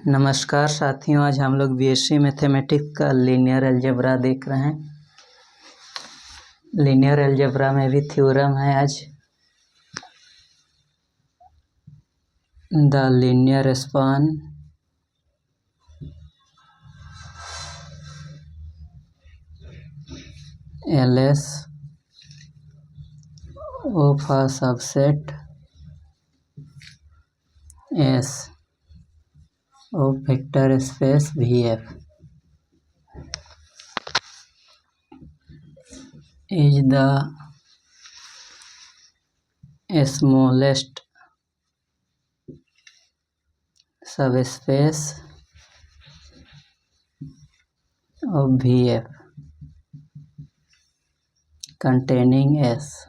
नमस्कार साथियों, आज हम लोग बीएससी मैथमेटिक्स का लीनियर अलजेब्रा देख रहे हैं। लीनियर अलजेब्रा में भी थ्योरम है आज। The linear span LS of a subset S of vector space VF is the smallest subspace of VF containing S.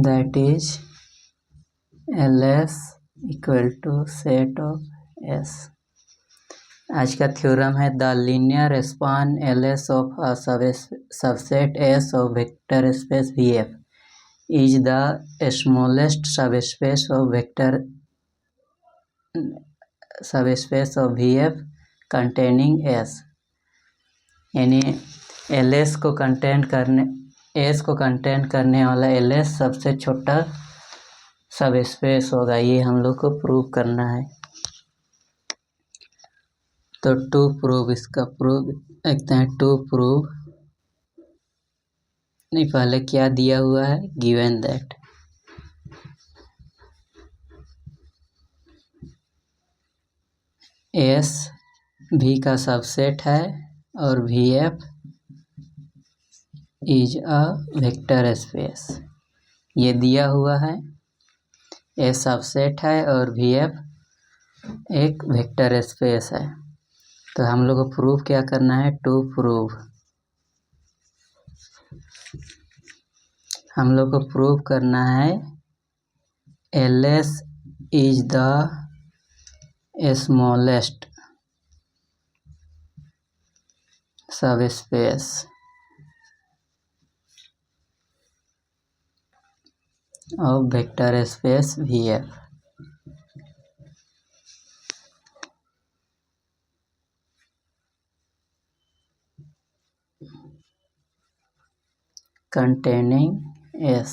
That is LS equal to set of S. आज का theorem है the linear span LS of a subset S of vector space VF is the smallest subspace of VF containing S। यानी LS को S को contain करने वाला LS सबसे छोटा सबस्पेस होगा। ये हम लोग को प्रूव करना है। तो टू प्रूव इसका प्रूव देखते हैं। टू प्रूव नहीं, पहले क्या दिया हुआ है, गिवन दैट S V का सबसेट है और VF is a vector space. ये दिया हुआ है, S सबसेट है और VF एक वेक्टर स्पेस है। तो हम लोग को प्रूव क्या करना है, टू प्रूव। हम लोग को प्रूव करना है LS is the smallest subspace of vector space VF। containing S।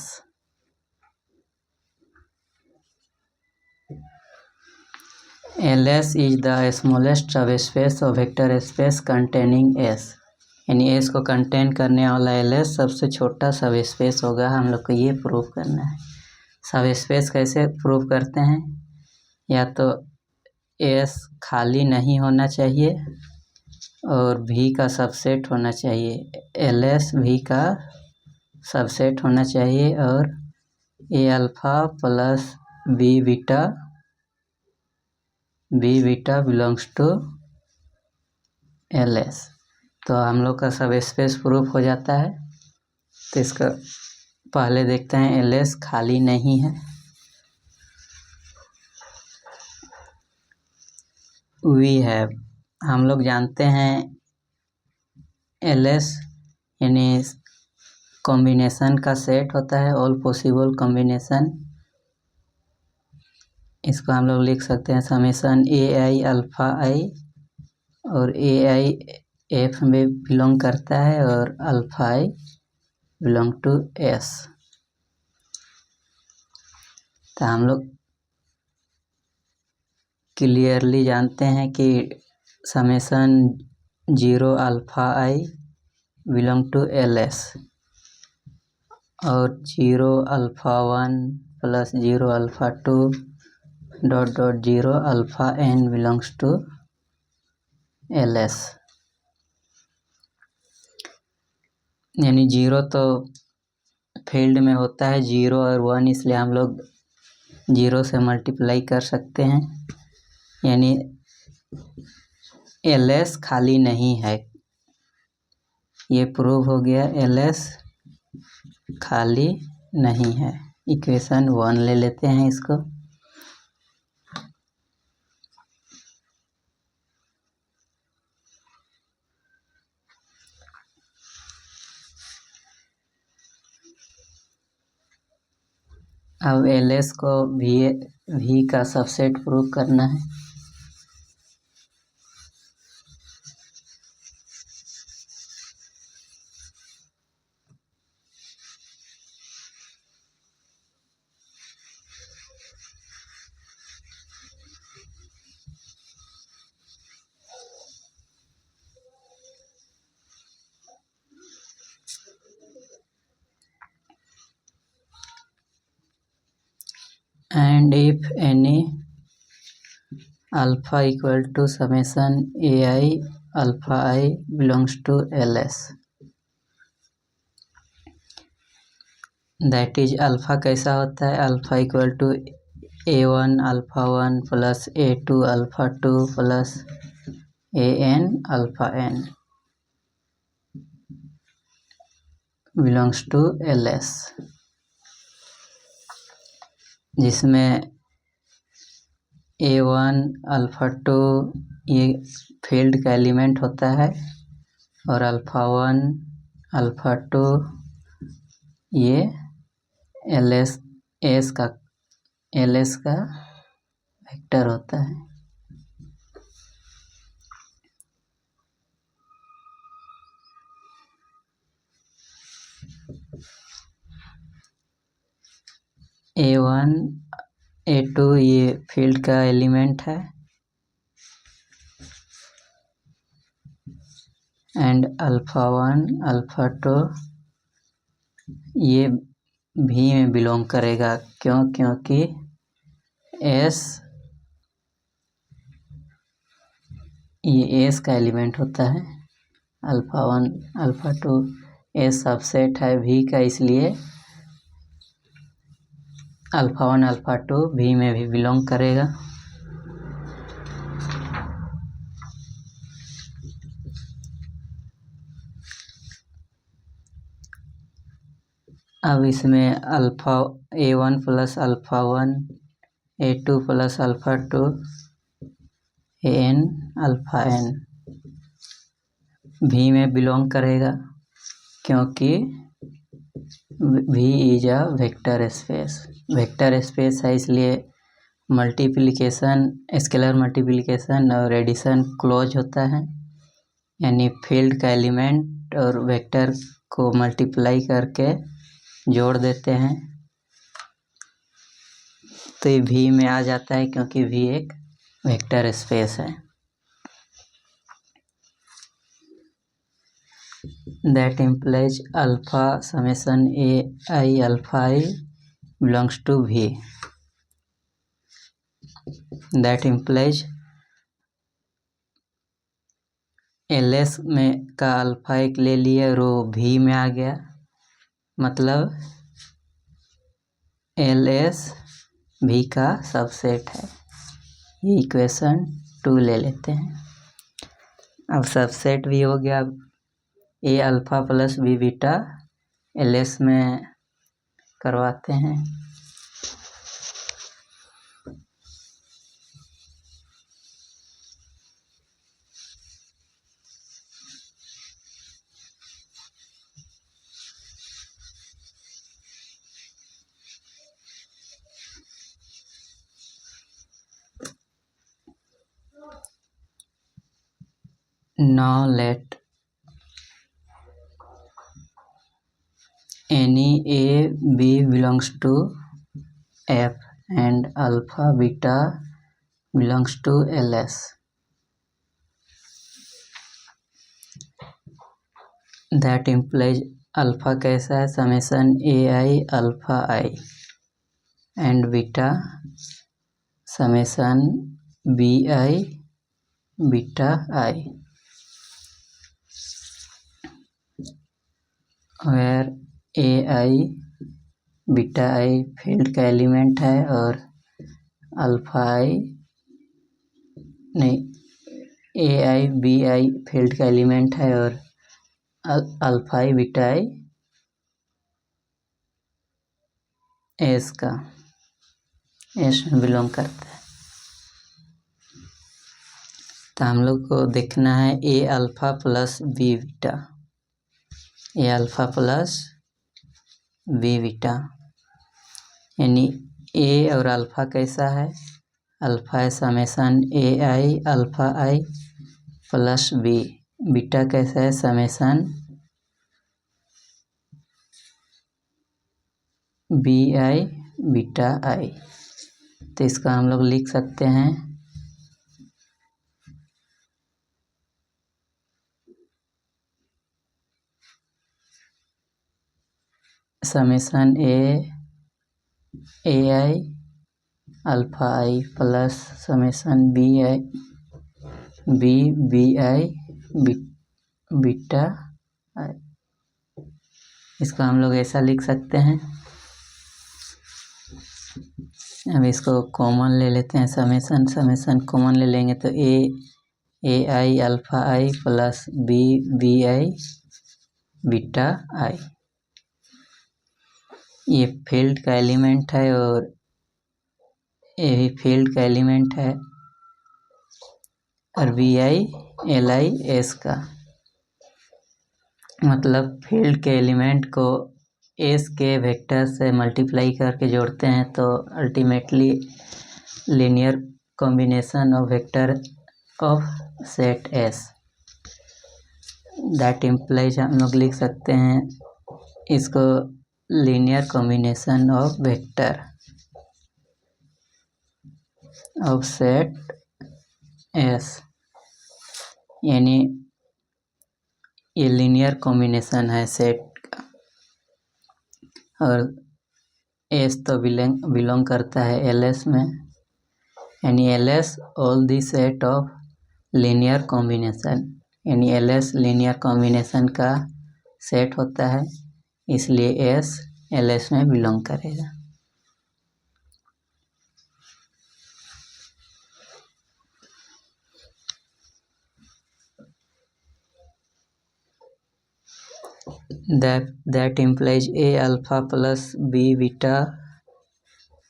LS is the smallest subspace of vector space containing S। यानी S को कंटेन करने वाला LS सबसे छोटा सबस्पेस होगा। हम लोग को ये प्रूव करना है। सबस्पेस कैसे प्रूव करते हैं, या तो S खाली नहीं होना चाहिए और V का सबसेट होना चाहिए। LS V का सबसेट होना चाहिए और A alpha plus B beta belongs to LS। तो हम लोग का सबस्पेस प्रूफ हो जाता है। तो इसका पहले देखते हैं, LS खाली नहीं है। वी हैव, हम लोग जानते हैं LS यानी कॉम्बिनेशन का सेट होता है, ऑल पॉसिबल कॉम्बिनेशन। इसको हम लोग लिख सकते हैं समेशन AI अल्फा I, और AI F में बिलोंग करता है और alpha I belong to S। तो हम लोग क्लियरली जानते हैं कि summation 0 alpha I belong to LS और 0 alpha 1 plus 0 alpha 2 dot 0 alpha N belongs to LS। यानी 0 तो फील्ड में होता है, 0 और 1, इसलिए हम लोग 0 से मल्टीप्लाई कर सकते हैं। यानी LS खाली नहीं है। ये प्रूव हो गया, LS खाली नहीं है। इक्वेशन 1 ले लेते हैं इसको। अब एलएस को भी का सबसेट प्रूव करना है। And if any alpha equal to summation ai alpha I belongs to ls, that is alpha कैसा होता है, alpha equal to a1 alpha 1 plus a2 alpha 2 plus an alpha n belongs to ls, जिसमें a1 alpha 2 ये field का element होता है और alpha 1 alpha 2 ये ls का वेक्टर होता है। a1 a2 ये फील्ड का एलिमेंट है एंड अल्फ़ा 1 अल्फ़ा 2 ये भी में बिलोंग करेगा, क्योंकि एस ये एस का एलिमेंट होता है, अल्फ़ा 1 अल्फ़ा 2 एस सबसेट है भी का, इसलिए अल्फ़ा 1 अल्फ़ा 2 भी में भी बिलोंग करेगा। अब इसमें alpha a1 plus alpha 1 a2 plus alpha 2 an alpha n भी में बिलोंग करेगा, क्योंकि भी इज अ वेक्टर स्पेस है, इसलिए मल्टीप्लिकेशन स्केलर मल्टीप्लिकेशन और एडिशन क्लोज होता है, यानी फील्ड का एलिमेंट और वेक्टर को मल्टीप्लाई करके जोड़ देते हैं तो ये भी में आ जाता है, क्योंकि भी एक वेक्टर स्पेस है। That implies alpha summation ai alpha I belongs to भी, दैट इम्प्लाइज ls में का अल्फा एक ले लिया रो भी में आ गया, मतलब ls भी का सबसेट है। ये इक्वेशन 2 ले लेते हैं। अब सबसेट भी हो गया। अब a alpha plus b beta ls में करवाते हैं। Now let any a b belongs to f and alpha beta belongs to ls. That implies alpha कैसा है, summation ai alpha I and beta summation bi beta I, where ai beta I field का element है और alpha I नहीं ai bi field का element है और alpha I beta I S में बिलोंग करता है। तो हम लोग को देखना है ए अल्फ़ा प्लस बी बीटा, ए अल्फ़ा प्लस बी बीटा, यानी ए और अल्फ़ा कैसा है, अल्फ़ा है summation a i alpha i plus b, beta कैसा है summation b i beta i. तो इसका हम लोग लिख सकते हैं summation a i alpha i plus summation b i b i beta i. इसको हम लोग ऐसा लिख सकते हैं। अब इसको कॉमन ले लेते हैं, समेसन कॉमन ले लेंगे तो a i alpha i plus b i beta i. ये फील्ड का एलिमेंट है और ये भी फील्ड का एलिमेंट है, और B I L I S का मतलब फील्ड के एलिमेंट को एस के वेक्टर से मल्टीप्लाई करके जोड़ते हैं तो ultimately linear combination of vector of set S, that implies हम लोग लिख सकते हैं इसको linear combination of vector of set S, यानी ये लीनियर कॉम्बिनेशन है सेट का, और एस तो बिलोंग करता है एल एस में, यानी L S all the set of linear combination, यानी एल एस लीनियर कॉम्बिनेशन का सेट होता है, इसलिए एस एल एस में बिलोंग करेगा। that implies a alpha plus b beta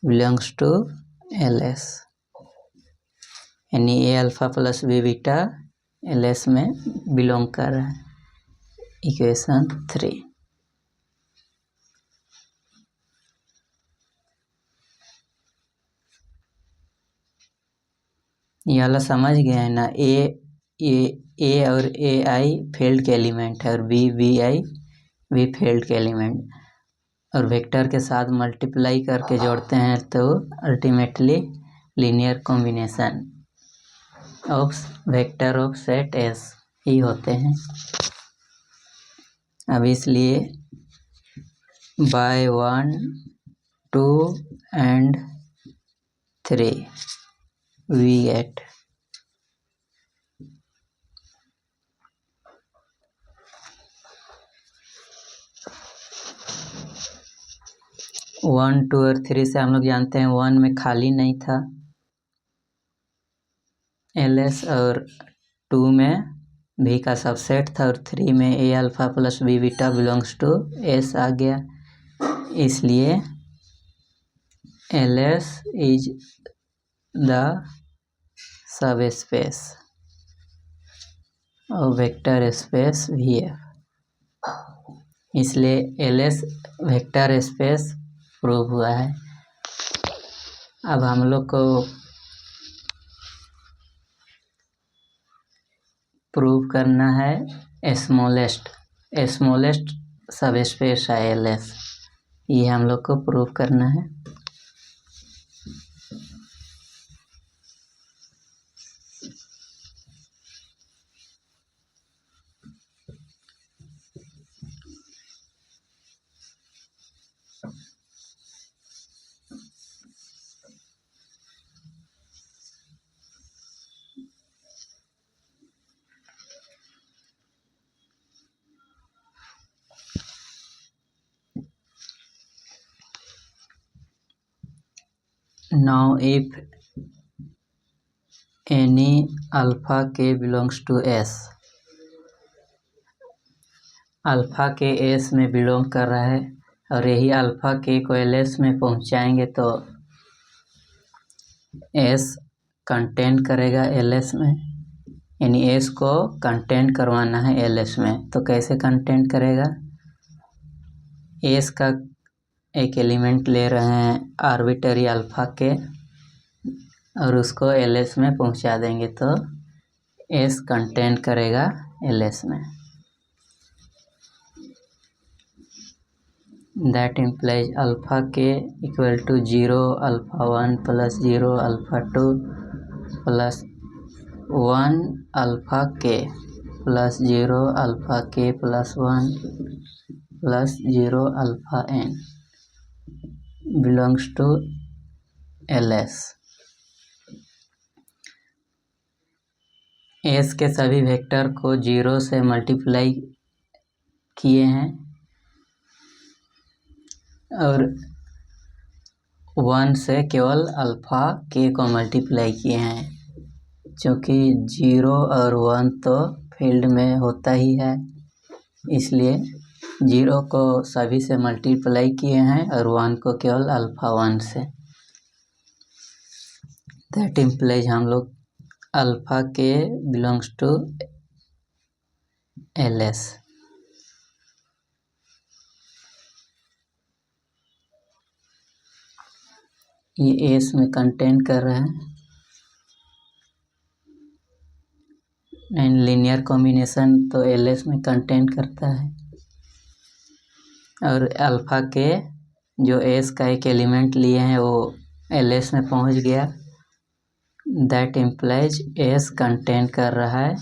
belongs to ls, यानी a alpha plus b beta ls में belong कर रहा है। इक्वेशन 3। ये वाला समझ गए हैं ना, ए और ए आई फील्ड के एलिमेंट है और बी आई भी फील्ड के एलिमेंट, और वेक्टर के साथ मल्टीप्लाई करके जोड़ते हैं तो ultimately linear combination of vector of set S ही होते हैं। अब इसलिए by 1 2 and 3 we get one 2 और 3 से हम लोग जानते हैं 1 में खाली नहीं था एल एस, और 2 में भी का सबसेट था, और 3 में a alpha plus b beta belongs to S आ गया, इसलिए L S is the subspace और वेक्टर स्पेस वी एफ, इसलिए L S vector space prove हुआ है। अब हम लोग को प्रूव करना है स्मॉलेस्ट सब स्पेस है एल एस, ये हम लोग को प्रूव करना है। Now if any alpha k belongs to S, alpha के एस में बिलोंग कर रहा है और यही अल्फ़ा के को एल एस में पहुंचाएंगे तो एस कंटेंट करेगा एल एस में, यानी एस को कंटेंट करवाना है एल एस में। तो कैसे कंटेंट करेगा, एस का एक एलिमेंट ले रहे हैं आर्बिटरी अल्फ़ा के और उसको एलएस में पहुंचा देंगे तो एस कंटेन करेगा एलएस में। That implies alpha k equal to 0 alpha 1 plus 0 alpha 2 plus 1 alpha k plus 0 alpha k plus 1 plus 0 alpha n belongs to LS. S के सभी वेक्टर को 0 से मल्टीप्लाई किए हैं और 1 से केवल अल्फ़ा के को मल्टीप्लाई किए हैं। क्योंकि 0 और 1 तो फील्ड में होता ही है, इसलिए 0 को सभी से मल्टीप्लाई किए हैं और 1 को केवल अल्फ़ा 1 से। दैट इम्प्लाइज हम लोग अल्फ़ा के बिलोंग्स टू एलएस। ये एस में कंटेन कर रहे हैं एंड लीनियर कॉम्बिनेशन तो एलएस में कंटेन करता है और अल्फ़ा के जो एस का एक एलिमेंट लिए हैं वो एलएस में पहुंच गया। दैट इम्प्लाइज एस कंटेन कर रहा है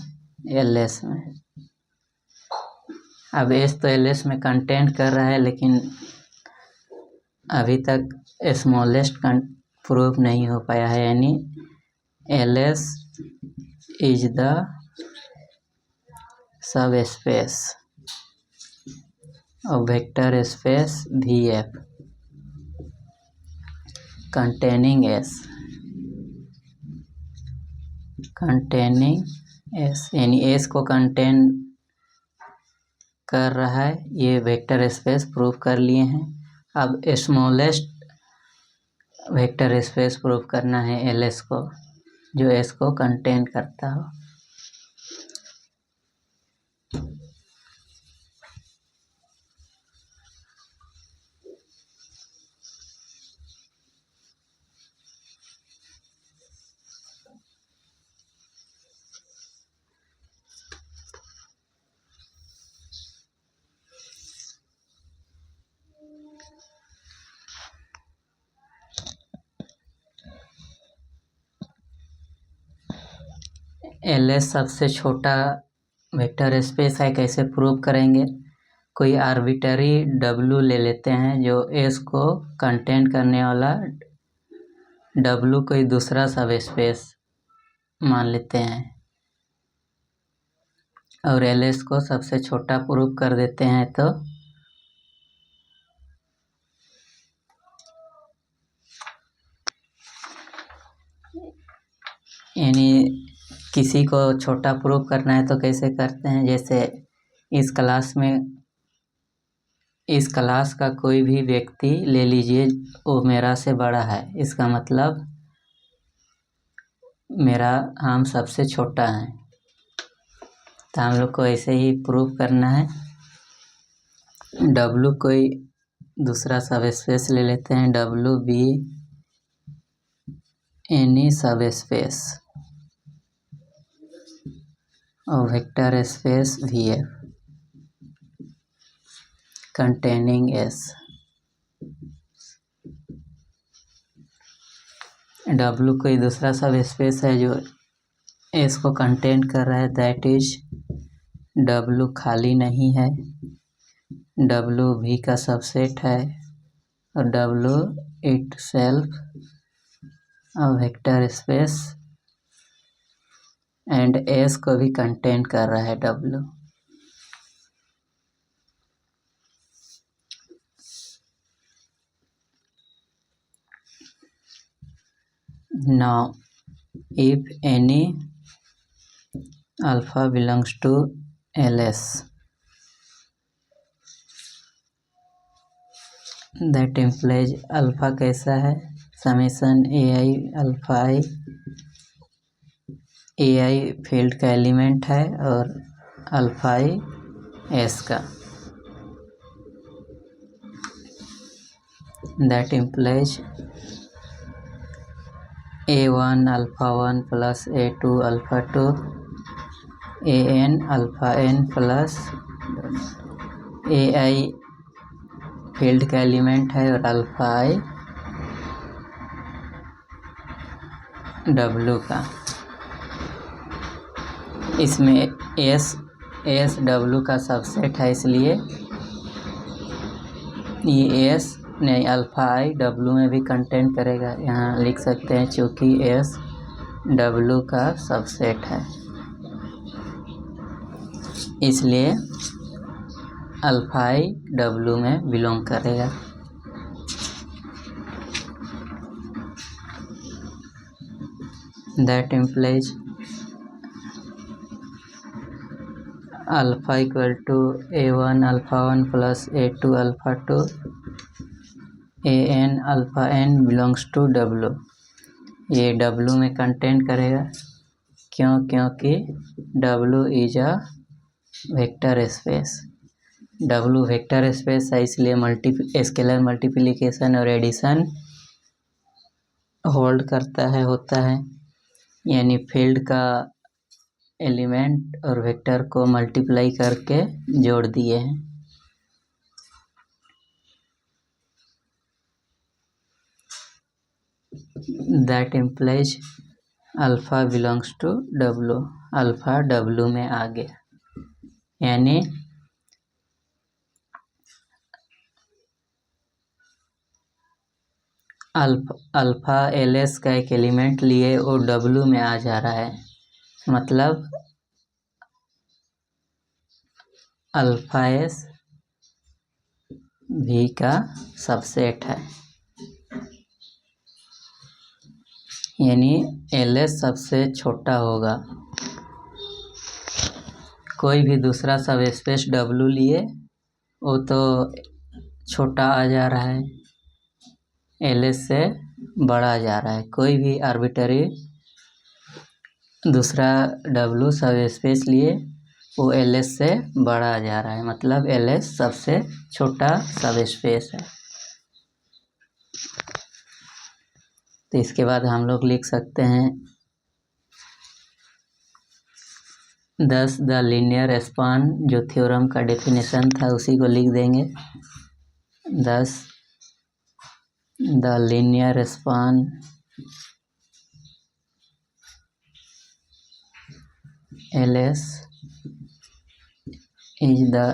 एलएस में। अब एस तो एलएस में कंटेन कर रहा है लेकिन अभी तक स्मॉलेस्ट प्रूफ नहीं हो पाया है, यानी एलएस इज द सब space of vector space VF containing S यानी S को कंटेन कर रहा है। ये वेक्टर स्पेस प्रूफ कर लिए हैं। अब स्मॉलेस्ट वेक्टर स्पेस प्रूफ करना है LS को, जो S को कंटेन करता हो। LS सबसे छोटा वेक्टर स्पेस है। कैसे प्रूव करेंगे? कोई आर्बिटरी W ले लेते हैं जो S को कंटेन करने वाला W कोई दूसरा सब स्पेस मान लेते हैं और LS को सबसे छोटा प्रूव कर देते हैं। तो यानी किसी को छोटा प्रूव करना है तो कैसे करते हैं? जैसे इस क्लास का कोई भी व्यक्ति ले लीजिए, वो मेरा से बड़ा है, इसका मतलब हम सबसे छोटा है। तो हम लोग को ऐसे ही प्रूव करना है। W कोई दूसरा सब स्पेस ले लेते हैं, W बी एनी सब स्पेस और vector space VF containing S। W कोई दूसरा सब स्पेस है जो S को कंटेन कर रहा है। दैट इज W खाली नहीं है, W V का सबसेट है और W it self vector space and S को भी कंटेन कर रहा है W। Now if any alpha belongs to LS, that implies alpha कैसा है? Summation AI alpha AI field का एलिमेंट है और अल्फा I S का। that implies a1 alpha 1 plus a2 alpha 2 an alpha n plus ai field का element है और alpha i W का। इसमें एस डब्लू का सबसेट है, इसलिए ये एस नहीं अल्फा आई डब्लू में भी कंटेन करेगा। यहाँ लिख सकते हैं चूँकि एस डब्लू का सबसेट है, इसलिए अल्फा आई डब्लू में बिलोंग करेगा। That implies alpha equal to a1 alpha 1 plus a2 alpha 2 an alpha n belongs to W. ये डब्लू में कंटेन करेगा, क्योंकि W is a vector space. W vector space है, इसलिए स्केलर मल्टीप्लिकेशन और addition hold करता है, होता है। यानी फील्ड का एलिमेंट और वेक्टर को मल्टीप्लाई करके जोड़ दिए हैं। That implies alpha belongs to W. Alpha W में आ गया, यानी अल्फा एल एस का एक एलिमेंट लिए वो डब्लू में आ जा रहा है, मतलब अल्फा एस भी का सबसेट है। यानी एल एस सबसे छोटा होगा। कोई भी दूसरा सब स्पेस डब्लू लिए वो तो छोटा आ जा रहा है, एल एस से बड़ा जा रहा है। कोई भी आर्बिटरी दूसरा डब्लू सब स्पेस लिए वो एल एस से बड़ा जा रहा है, मतलब एल एस सबसे छोटा सब स्पेस है। तो इसके बाद हम लोग लिख सकते हैं 10 द लीनियर स्पान, जो थ्योरम का डेफिनेशन था उसी को लिख देंगे। 10 the linear span LS is the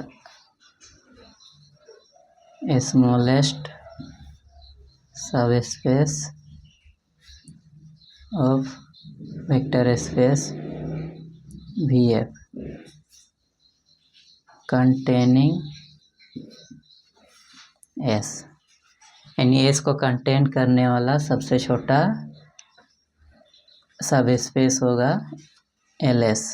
smallest subspace of vector space VF containing S। यानी S को कंटेन करने वाला सबसे छोटा सब स्पेस होगा LS।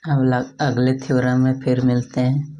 अब अगले थ्योरम में फिर मिलते हैं।